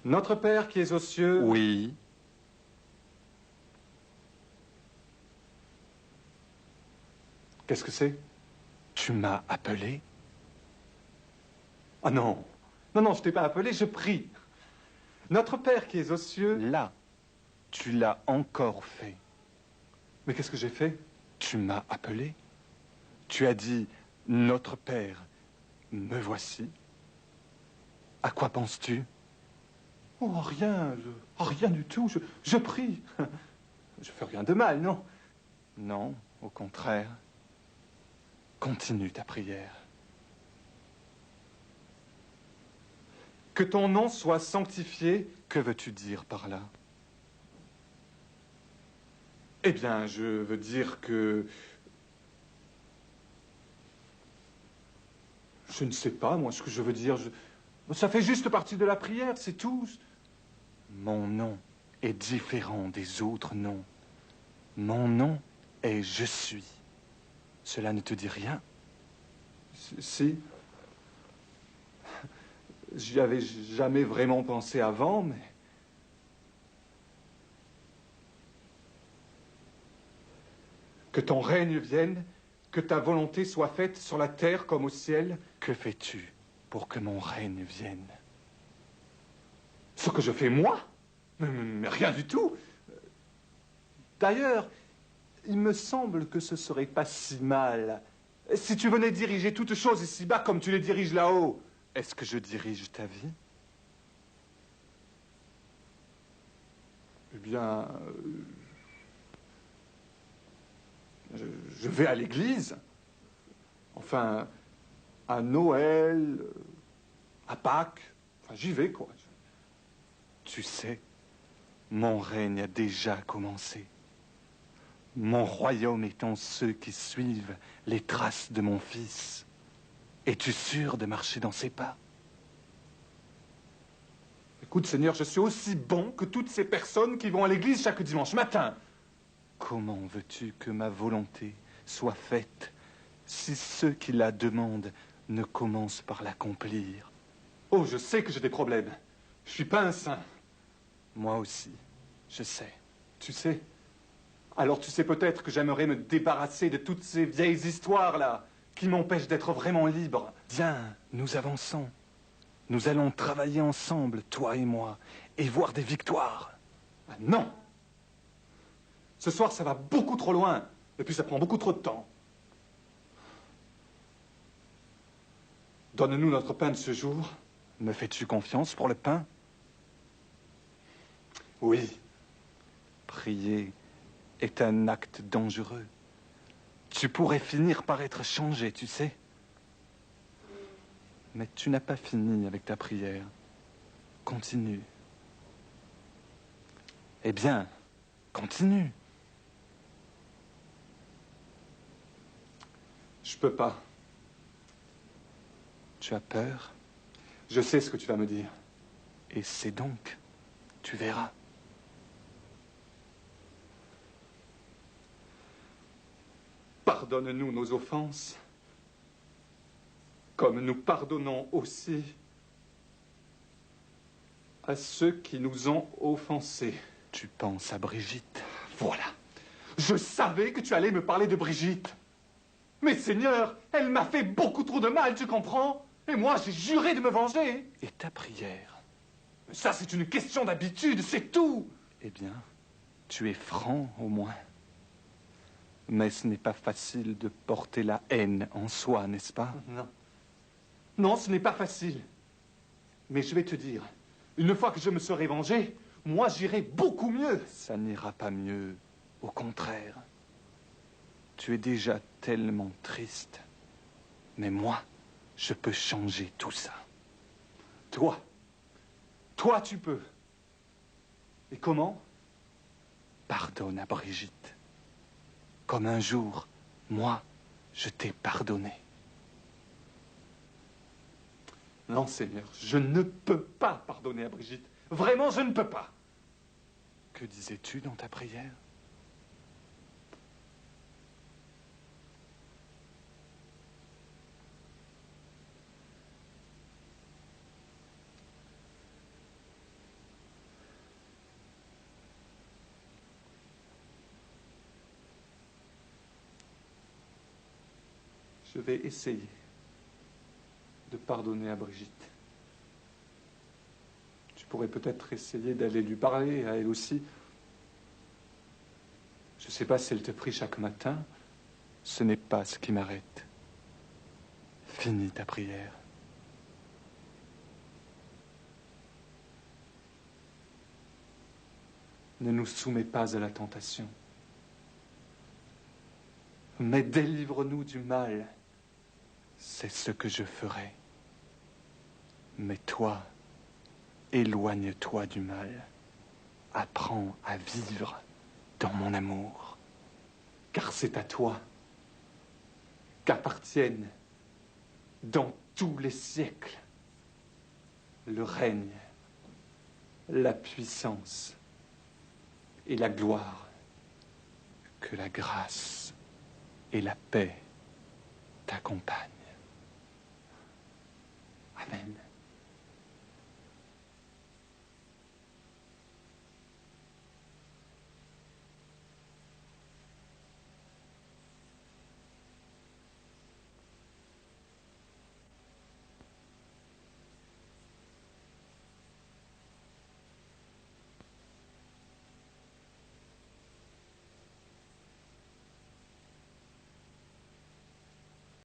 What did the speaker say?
Notre Père qui es aux cieux... Oui. Qu'est-ce que c'est? Tu m'as appelé? Ah non. Non, non, je t'ai pas appelé, je prie. Notre Père qui es aux cieux... Là, tu l'as encore fait. Mais qu'est-ce que j'ai fait? Tu m'as appelé? Tu as dit, notre Père, me voici. À quoi penses-tu? Oh, rien, rien du tout, je prie. Je fais rien de mal, non? Non, au contraire. Continue ta prière. Que ton nom soit sanctifié. Que veux-tu dire par là? Eh bien, je veux dire que... Je ne sais pas, moi, ce que je veux dire. Ça fait juste partie de la prière, c'est tout. Mon nom est différent des autres noms. Mon nom est Je suis. Cela ne te dit rien? Si. J'y avais jamais vraiment pensé avant, mais... Que ton règne vienne, que ta volonté soit faite sur la terre comme au ciel. Que fais-tu pour que mon règne vienne? Ce que je fais moi? Mais rien du tout. D'ailleurs, il me semble que ce serait pas si mal si tu venais diriger toutes choses ici-bas comme tu les diriges là-haut. Est-ce que je dirige ta vie? Eh bien, je vais à l'église. Enfin, à Noël, à Pâques. Enfin, j'y vais, quoi. Tu sais, mon règne a déjà commencé. Mon royaume étant ceux qui suivent les traces de mon fils. Es-tu sûr de marcher dans ses pas? Écoute, Seigneur, je suis aussi bon que toutes ces personnes qui vont à l'église chaque dimanche matin. Comment veux-tu que ma volonté soit faite si ceux qui la demandent ne commencent par l'accomplir? Oh, je sais que j'ai des problèmes. Je suis pas un saint. Moi aussi, je sais. Tu sais? Alors tu sais peut-être que j'aimerais me débarrasser de toutes ces vieilles histoires-là qui m'empêchent d'être vraiment libre. Viens, nous avançons. Nous allons travailler ensemble, toi et moi, et voir des victoires. Ah non! Ce soir, ça va beaucoup trop loin. Et puis ça prend beaucoup trop de temps. Donne-nous notre pain de ce jour. Me fais-tu confiance pour le pain? Oui. Prier est un acte dangereux. Tu pourrais finir par être changé, tu sais. Mais tu n'as pas fini avec ta prière. Continue. Eh bien, continue. Je peux pas. Tu as peur? Je sais ce que tu vas me dire. Et c'est donc. Tu verras. Pardonne-nous nos offenses, comme nous pardonnons aussi à ceux qui nous ont offensés. Tu penses à Brigitte? Voilà. Je savais que tu allais me parler de Brigitte. Mais Seigneur, elle m'a fait beaucoup trop de mal, tu comprends? Et moi, j'ai juré de me venger. Et ta prière? Ça, c'est une question d'habitude, c'est tout. Eh bien, tu es franc au moins. Mais ce n'est pas facile de porter la haine en soi, n'est-ce pas? Non. Non, ce n'est pas facile. Mais je vais te dire, une fois que je me serai vengé, moi, j'irai beaucoup mieux. Ça n'ira pas mieux. Au contraire. Tu es déjà tellement triste. Mais moi, je peux changer tout ça. Toi, tu peux. Et comment? Pardonne à Brigitte. Comme un jour, moi, je t'ai pardonné. Non, Seigneur, je ne peux pas pardonner à Brigitte. Vraiment, je ne peux pas. Que disais-tu dans ta prière? Je vais essayer de pardonner à Brigitte. Tu pourrais peut-être essayer d'aller lui parler à elle aussi. Je ne sais pas si elle te prie chaque matin. Ce n'est pas ce qui m'arrête. Finis ta prière. Ne nous soumets pas à la tentation, mais délivre-nous du mal. C'est ce que je ferai. Mais toi, éloigne-toi du mal. Apprends à vivre dans mon amour. Car c'est à toi qu'appartiennent, dans tous les siècles, le règne, la puissance et la gloire. Que la grâce et la paix t'accompagnent. Amen.